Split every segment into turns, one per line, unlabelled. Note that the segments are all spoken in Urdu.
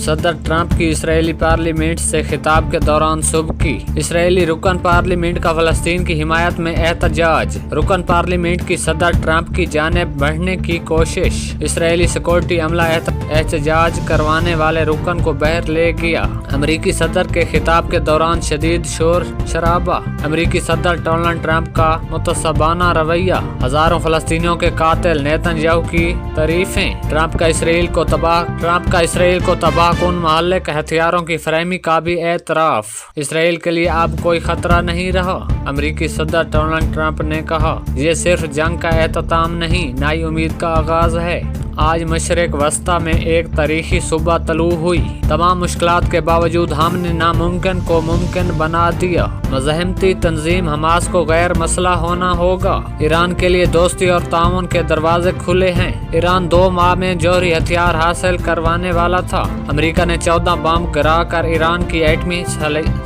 صدر ٹرمپ کی اسرائیلی پارلیمنٹ سے خطاب کے دوران صبح کی اسرائیلی رکن پارلیمنٹ کا فلسطین کی حمایت میں احتجاج۔ رکن پارلیمنٹ کی صدر ٹرمپ کی جانب بڑھنے کی کوشش۔ اسرائیلی سیکورٹی عملہ احتجاج کروانے والے رکن کو باہر لے گیا۔ امریکی صدر کے خطاب کے دوران شدید شور شرابہ۔ امریکی صدر ڈونلڈ ٹرمپ کا متعصبانہ رویہ۔ ہزاروں فلسطینیوں کے قاتل نیتن یاہو کی تعریفیں۔ ٹرمپ کا اسرائیل کو تباہ کن مہلک ہتھیاروں کی فراہمی کا بھی اعتراف۔ اسرائیل کے لیے اب کوئی خطرہ نہیں رہا۔ امریکی صدر ڈونلڈ ٹرمپ نے کہا، یہ صرف جنگ کا اختتام نہیں، نئی امید کا آغاز ہے۔ آج مشرق وسطی میں ایک تاریخی صبح طلوع ہوئی۔ تمام مشکلات کے باوجود ہم نے ناممکن کو ممکن بنا دیا۔ مزاحمتی تنظیم حماس کو غیر مسلح ہونا ہوگا۔ ایران کے لیے دوستی اور تعاون کے دروازے کھلے ہیں۔ ایران 2 ماہ میں جوہری ہتھیار حاصل کروانے والا تھا۔ امریکہ نے 14 بم گرا کر ایران کی ایٹمی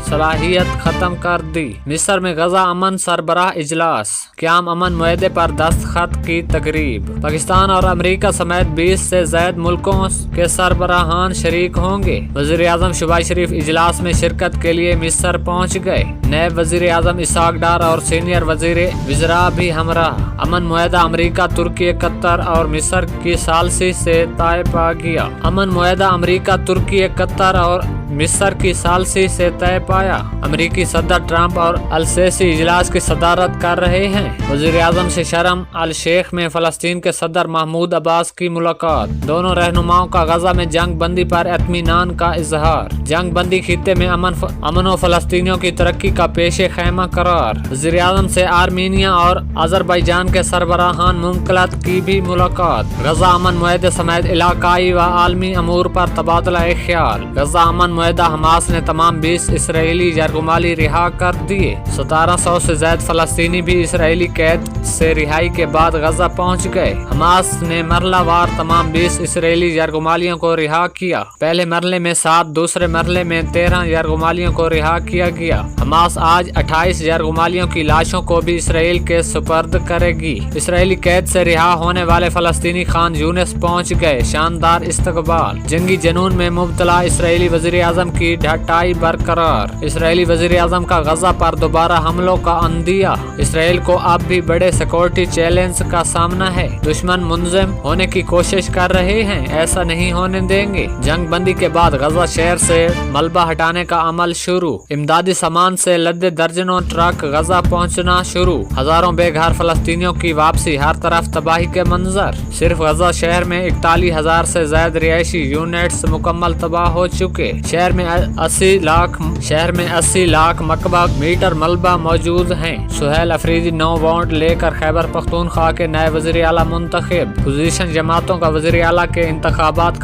صلاحیت ختم کر دی۔ مصر میں غزہ امن سربراہ اجلاس۔ قیام امن معاہدے پر دستخط کی تقریب۔ پاکستان اور امریکہ سمیت 20 سے زائد ملکوں کے سربراہان شریک ہوں گے۔ وزیر اعظم شہباز شریف اجلاس میں شرکت کے لیے مصر پہنچ گئے۔ نائب وزیر اعظم اسحاق ڈار اور سینئر وزراء بھی ہمراہ۔ امن معاہدہ امریکہ، ترکی، قطر اور مصر کی ثالثی سے طے پا گیا۔ امن معاہدہ امریکہ، ترکی، قطر اور مصر کی ثالثی سے طے پایا۔ امریکی صدر ٹرمپ اور السیسی اجلاس کی صدارت کر رہے ہیں۔ وزیر اعظم سے شرم الشیخ میں فلسطین کے صدر محمود عباس کی ملاقات۔ دونوں رہنماؤں کا غزہ میں جنگ بندی پر اطمینان کا اظہار۔ جنگ بندی خطے میں امن و فلسطینیوں کی ترقی کا پیش خیمہ قرار۔ وزیر اعظم سے آرمینیا اور آذربائیجان کے سربراہان مملکت کی بھی ملاقات۔ غزہ امن معاہدے سمیت علاقائی و عالمی امور پر تبادلہ خیال۔ غزہ امن معاہدہ حماس نے تمام 20 اسرائیلی یرغمالی رہا کر دیے۔ 1700 سے زائد فلسطینی بھی اسرائیلی قید سے رہائی کے بعد غزہ پہنچ گئے۔ حماس نے مرحلہ وار تمام 20 اسرائیلی یرغمالیوں کو رہا کیا۔ پہلے مرحلے میں 7، دوسرے مرحلے میں 13 یرغمالیوں کو رہا کیا گیا۔ حماس آج 28 یرغمالیوں کی لاشوں کو بھی اسرائیل کے سپرد کرے گی۔ اسرائیلی قید سے رہا ہونے والے فلسطینی خان یونس پہنچ گئے۔ شاندار استقبال۔ جنگی جنون میں مبتلا اسرائیلی وزیر اعظم کی ڈٹائی برقرار۔ اسرائیلی وزیر اعظم کا غزہ پر دوبارہ حملوں کا عندیہ۔ اسرائیل کو اب بھی بڑے سیکورٹی چیلنج کا سامنا ہے۔ دشمن منظم ہونے کی کوشش کر رہے ہیں، ایسا نہیں ہونے دیں گے۔ جنگ بندی کے بعد غزہ شہر سے ملبہ ہٹانے کا عمل شروع۔ امدادی سامان سے لدے درجنوں ٹرک غزہ پہنچنا شروع۔ ہزاروں بے گھر فلسطینیوں کی واپسی، ہر طرف تباہی کے منظر۔ صرف غزہ شہر میں 41,000 سے زائد رہائشی یونٹس مکمل تباہ ہو چکے۔ شہر میں 80 لاکھ مکعب میٹر ملبہ موجود ہیں۔ سہیل افریدی 9 ووٹ لے کر خیبر پختونخوا کے نئے وزیر اعلیٰ منتخب۔ اپوزیشن جماعتوں کا وزیر اعلیٰ کے انتخابات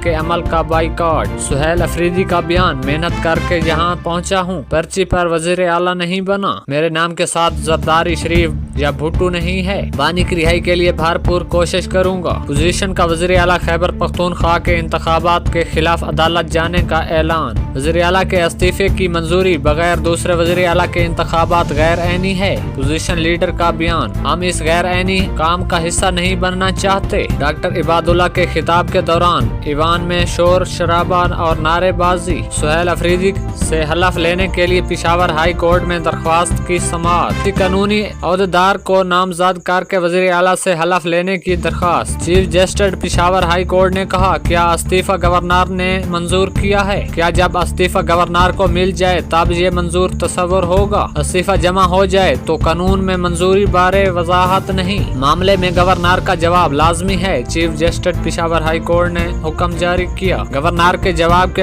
کے عمل کا بائیکاٹ۔ سہیل افریدی کا بیان، محنت کر کے یہاں پہنچا ہوں، پرچی پر وزیر اعلیٰ نہیں بنا۔ میرے نام کے ساتھ زرداری شریف یا بھٹو نہیں ہے۔ بانی کی رہائی کے لیے بھرپور کوشش کروں گا۔ اپوزیشن کا وزیر اعلیٰ خیبر پختونخوا کے انتخابات کے خلاف عدالت جانے کا اعلان۔ وزیر اعلیٰ کے استعفے کی منظوری بغیر دوسرے وزیر اعلیٰ کے انتخابات غیر عینی ہے۔ اپوزیشن لیڈر کا بیان، ہم اس غیر عینی کام کا حصہ نہیں بننا چاہتے۔ ڈاکٹر عباد اللہ کے خطاب کے دوران ایوان میں شور شرابہ اور نعرے بازی۔ سہیل افریدی سے حلف لینے کے لیے پشاور ہائی کورٹ میں درخواست کی سماعت۔ قانونی عہدیدار کو نامزد کر کے وزیر اعلیٰ سے حلف لینے کی درخواست۔ Chief justice Peshawar high court نے کہا، کیا استعفی گورنر نے منظور کیا ہے؟ کیا جب استعفی گورنر کو مل جائے تب یہ منظور تصور ہوگا؟ استعفی جمع ہو جائے تو قانون میں منظوری بارے وضاحت نہیں۔ معاملے میں گورنر کا جواب لازمی ہے۔ Chief justice Peshawar high court نے حکم جاری کیا۔ گورنر کے جواب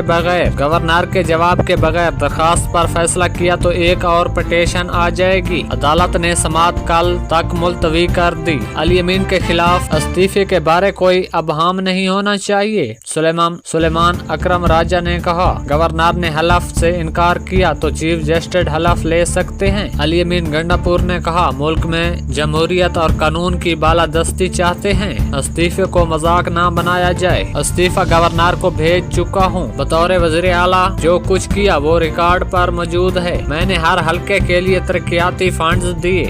کے بغیر درخواست پر فیصلہ کیا تو ایک اور پٹیشن آ جائے گی۔ عدالت نے سماعت کل تک ملتوی کر دی۔ علی امین کے خلاف استعفے کے بارے کوئی ابہام نہیں ہونا چاہیے۔ سلیمان اکرم راجہ نے کہا، گورنر نے حلف سے انکار کیا تو چیف جسٹس حلف لے سکتے ہیں۔ علی امین گنڈا پور نے کہا، ملک میں جمہوریت اور قانون کی بالادستی چاہتے ہیں، استعفے کو مذاق نہ بنایا جائے۔ استعفی گورنر کو بھیج چکا ہوں۔ بطور وزیر اعلیٰ جو کچھ کیا وہ ریکارڈ پر موجود ہے۔ میں نے ہر حلقے کے لیے ترقیاتی فنڈز دیے۔